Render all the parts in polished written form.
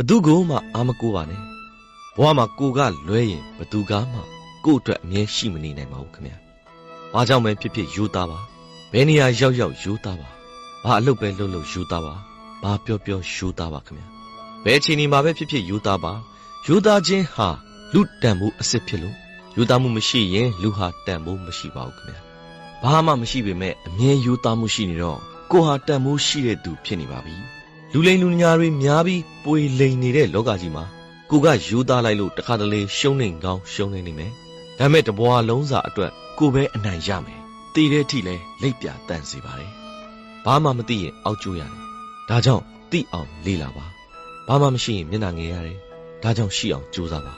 သူကိုမှအာမကိုပါနဲ့ဘဝမှာကိုကလွဲရင်ဘသူကမှကို့အတွက်အမြဲရှိမနေနိုင်ပါဘူးခင်ဗျာဘာကြောင့်ပဲဖြစ်ဖြစ်ယူသားပါဘယ်နေရာရောက်ရောက်ယူသားပါဘာအလုပ်ပဲလုပ်လို့ယူသားပါဘာပြောပြောယူသားပါခင်ဗျာဘယ်အချိန်ဒီမှာပဲဖြစ်ဖြစ်ယူသားပါယူသားခြင်းဟာလူတန်မှုအစစ်ဖြစ်လို့ယူသားမှုမရှိရင်လူဟာတန်မှုမရှိပါဘူးခင်ဗျာဘာမှမရှိပေမဲ့အမြဲယူသားမှုရှိနေတော့ကိုဟာတန်မှုရှိတဲ့သူဖြစ်နေပါပြီလူလိမ်လူညာတွေများပြီးပွေလိမ်နေတဲ့လောကကြီးမှာကိုကယူသားလိုက်လို့တခါတလေရှုံးနေကောင်းရှုံးနေမယ်ဒါပေမဲ့တဘွားလုံးစာအတွက်ကိုပဲအနိုင်ရမယ်တည်တဲ့အထိလဲလိပ်ပြတန်စေပါတယ်ဘာမှမသိရင်အောက်ကျိုးရတယ်ဒါကြောင့်သိအောင်လေ့လာပါဘာမှမရှိရင်မျက်နှာငယ်ရတယ်ဒါကြောင့်ရှိအောင်ကြိုးစားပါ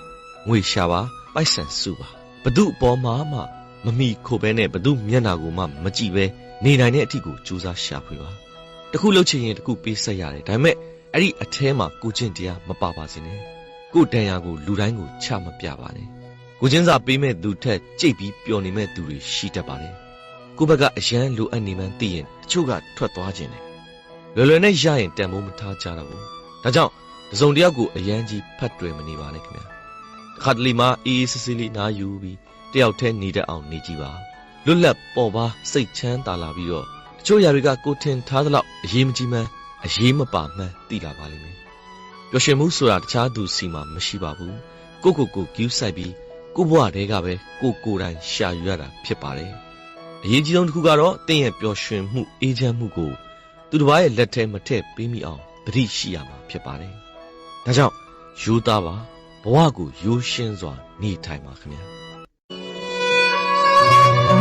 ငွေရှာပါပိုက်ဆံစုပါဘသူအပေါ်မှာမှမမိခိုပဲနဲ့ဘသူမျက်နှာကိုမှမကြည့်ပဲနေနိုင်တဲ့အထိကိုကြိုးစားရှာဖွေပါတခုလှုပ်ချင်ရင်တခုပေးဆက်ရတယ်ဒါပေမဲ့အဲ့ဒီအแทမှာကိုချင်းတရားမပါပါစေနဲ့ကိုတန်ရာကိုလူတိုင်းကိုချမပြပါနဲ့ကိုချင်းစာပေးမဲ့သူထက်ကြိတ်ပြီးပျော်နေမဲ့သူတွေရှိတတ်ပါတယ်ကိုဘက်ကအရန်လိုအပ်နေမှန်းသိရင်တချို့ကထွက်သွားခြင်းတယ်လွယ်လွယ်နဲ့ရရင်တန်မိုးမထားကြတော့ဘူးဒါကြောင့်တစုံတယောက်ကိုအရန်ကြီးဖတ်တွယ်မနေပါနဲ့ခင်ဗျာခါတလီမှာအေးအေးဆေးဆေးလေးနားယူပြီးတယောက်တည်းနေတတ်အောင်နေကြည့်ပါလွတ်လပ်ပေါ်ပါစိတ်ချမ်းသာလာပြီးတော့တချို့ຢာတွေကကိုထင်ထားသလောက်အရေးမကြီးမှန်းအရေးမပါမှန်းသိလာပါလိမ့်မယ်ပျော်ရွှင်မှုဆိုတာတခြားသူစီမှာမရှိပါဘူးကိုဂူးဆိုင်ပြီးကိုဘဝတည်းကပဲကိုယ်တိုင်ရှာယူရတာဖြစ်ပါတယ်အရေးကြီးဆုံးတစ်ခုကတော့တင်းရဲ့ပျော်ရွှင်မှုအေးချမ်းမှုကိုသူတစ်ပါးရဲ့လက်ထဲမထည့်ပေးမိအောင်သတိရှိရမှာဖြစ်ပါတယ်ဒါကြောင့်ယူသားပါဘဝကိုရိုးရှင်းစွာနေထိုင်ပါခင်ဗျာ